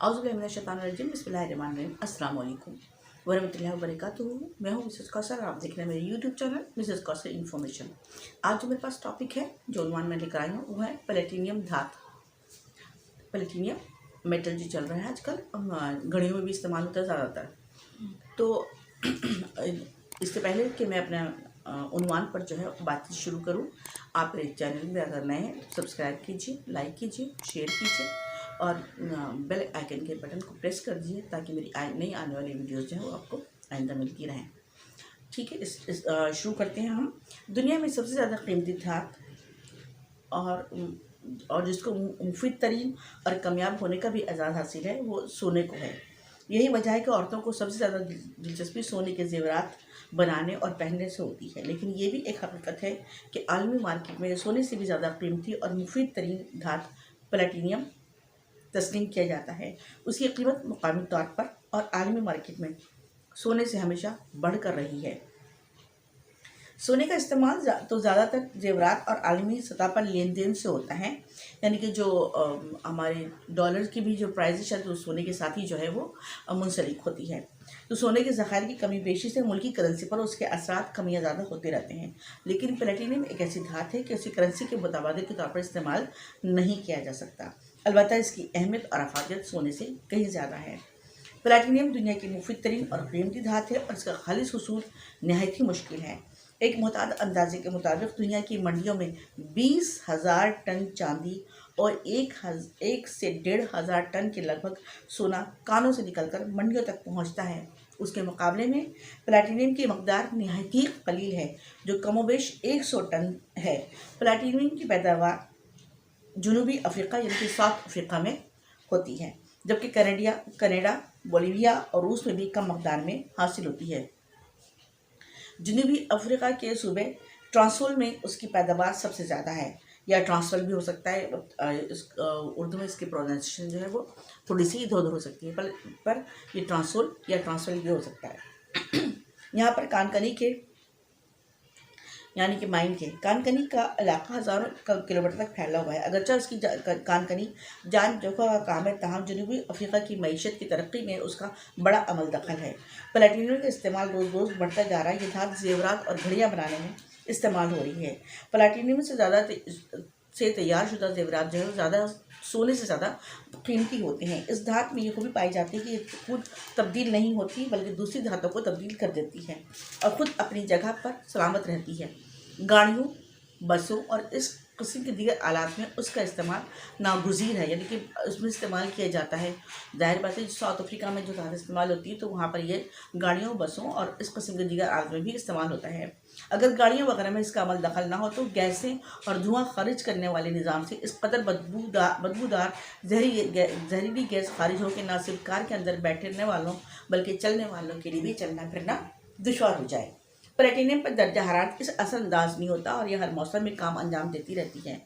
औज़ुबिल्लाहिमिनश्शैतानिर्रजीम बिस्मिल्लाहिर्रहमानिर्रहीम अस्सलाम वालेकुम वरहमतुल्लाहि वबरकातुहू। मैं हूँ मिसेस कौसर, आप देख रहे हैं मेरे YouTube channel Mrs Kausar information. आज जो मेरे पास टॉपिक है, जो उन्वान मैं लेकर आई हूँ, वो है प्लेटिनियम धातु। प्लेटिनियम मेटल जो चल रहा है आजकल, घड़ियों में भी इस्तेमाल होता है ज़्यादातर। तो इससे पहले कि मैं अपना उन्वान पर जो है बातचीत शुरू करूँ, आप मेरे चैनल में अगर नए हैं सब्सक्राइब कीजिए, लाइक कीजिए, शेयर कीजिए और बेल आइकन के बटन को प्रेस कर दीजिए ताकि मेरी नई आने वाली वीडियोस जो है वो आपको आइंदा मिलती रहें। ठीक है, शुरू करते हैं हम। दुनिया में सबसे ज़्यादा कीमती धातु और जिसको मुफीद तरीन और कामयाब होने का भी एजाज़ हासिल है, वो सोने को है। यही वजह है कि औरतों को सबसे ज़्यादा दिलचस्पी सोने के ज़ेवरात बनाने और पहनने से होती है। लेकिन ये भी एक हकीकत है कि आलमी मार्केट में सोने से भी ज़्यादा कीमती और मुफीद तरीन धातु प्लेटिनियम तस्लीम किया जाता है। उसकी कीमत मुकामी तौर पर और आलमी मार्केट में सोने से हमेशा बढ़कर रही है। सोने का इस्तेमाल तो ज़्यादातर जेवरात और आलमी सतह पर लेन देन से होता है, यानी कि जो हमारे डॉलर की भी जो प्राइस है तो सोने के साथ ही जो है वो मुंसलिक होती है। तो सोने के ज़खायर की कमी बेशी से मुल्की करेंसी पर उसके असरात कमियाँ ज़्यादा होते रहते हैं। लेकिन प्लेटिनियम एक ऐसी धातु है कि उसी करेंसी के मुताबिक के तौर पर इस्तेमाल नहीं किया जा सकता। अलबत्ता इसकी अहमियत और अफादियत सोने से कहीं ज़्यादा है। प्लेटिनियम दुनिया की मुफीद तरीन और कीमती धातु है और इसका खालिस हुसूल नहायत ही मुश्किल है। एक मुताद अंदाजे के मुताबिक दुनिया की मंडियों में 20,000 टन चांदी और 1 से 1,500 टन के लगभग सोना कानों से निकलकर मंडियों तक पहुंचता है। उसके मुकाबले में प्लेटिनियम की मकदार नहायत ही कलील है, जो कमोबेश 100 टन है। प्लेटिनियम की पैदावार जनूबी अफ्रीका यानी कि साउथ अफ्रीका में होती है, जबकि कनाडा, बोलिविया और रूस में भी कम मकदार में हासिल होती है। जनूबी अफ्रीका के सूबे ट्रांसवाल में उसकी पैदावार सबसे ज़्यादा है, या ट्रांसवाल भी हो सकता है। उर्दू में इसकी प्रोनाउंसिएशन जो है वो थोड़ी सी इधर उधर हो सकती है, पर ये ट्रांसवाल या ट्रांसवाल भी हो सकता है। यहाँ पर कानकनी के यानी कि माइन के कानकनी का इलाका हज़ारों किलोमीटर तक फैला हुआ है। अगरचे उसकी कानकनी जान जोखा का काम है, तमाम जनूबी अफ्रीका की मईशत की तरक्की में उसका बड़ा अमल दखल है। प्लेटिनियम का इस्तेमाल रोज़ रोज़ बढ़ता जा रहा है। ये धातु जेवरात और घड़ियाँ बनाने में इस्तेमाल हो रही है। प्लेटिनियम से ज़्यादा तैयार शुदा जेवरात जो है ज़्यादा सोने से ज़्यादा कीमती होते हैं। इस धातु में ये खूबी पाई जाती है कि ये खुद तब्दील नहीं होती, बल्कि दूसरी धातों को तब्दील कर देती है और ख़ुद अपनी जगह पर सलामत रहती है। गाड़ियों, बसों और इस किस्म के दीगर आलात में उसका इस्तेमाल नागुज़ीर है, यानी कि उसमें इस्तेमाल किया जाता है। ज़ाहिर बात है, साउथ अफ्रीका में जो धातु इस्तेमाल होती है तो वहाँ पर ये गाड़ियों, बसों और इस किस्म के दीगर आलात में भी इस्तेमाल होता है। अगर गाड़ियों वगैरह में इसका अमल दखल ना हो तो गैसें और धुआं खारिज करने वाले निज़ाम से इस कदर बदबूदार जहरीली गैस खारिज हो कि ना सिर्फ कार के अंदर बैठे रहने वालों बल्कि चलने वालों के लिए भी चलना फिरना दुश्वार हो जाए। प्लेटिनियम पर दर्जा हरारत इस असरअंदाज नहीं होता और यह हर मौसम में काम अंजाम देती रहती है।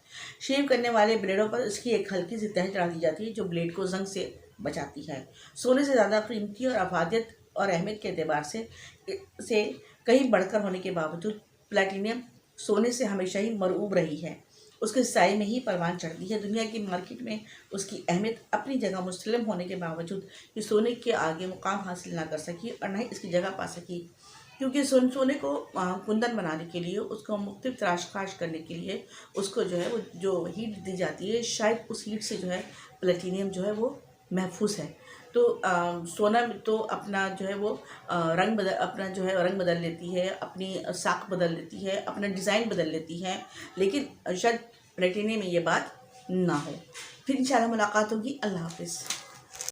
शेव करने वाले ब्लेडों पर इसकी एक हल्की सी तह चढ़ा दी जाती है जो ब्लेड को जंग से बचाती है। सोने से ज़्यादा कीमती और अफादियत और अहमियत के एतबार से कहीं बढ़कर होने के बावजूद प्लेटिनियम सोने से हमेशा ही मरऊब रही है। उसके साए में ही परवान चढ़ती है। दुनिया की मार्केट में उसकी अहमियत अपनी जगह मुस्लिम होने के बावजूद ये सोने के आगे मुकाम हासिल ना कर सकी और न ही इसकी जगह पा सकी, क्योंकि सोने को कुंदन बनाने के लिए, उसको मुख्तलिफ तराश खाश करने के लिए उसको जो है वो जो हीट दी जाती है, शायद उस हीट से जो है प्लेटिनियम जो है वो महफूज है। तो सोना तो अपना जो है वो रंग बदल लेती है, अपनी साख बदल लेती है, अपना डिज़ाइन बदल लेती है, लेकिन शायद प्लेटिनियम में ये बात ना हो। फिर इंशाल्लाह मुलाकात होगी। अल्लाह हाफ़िज़।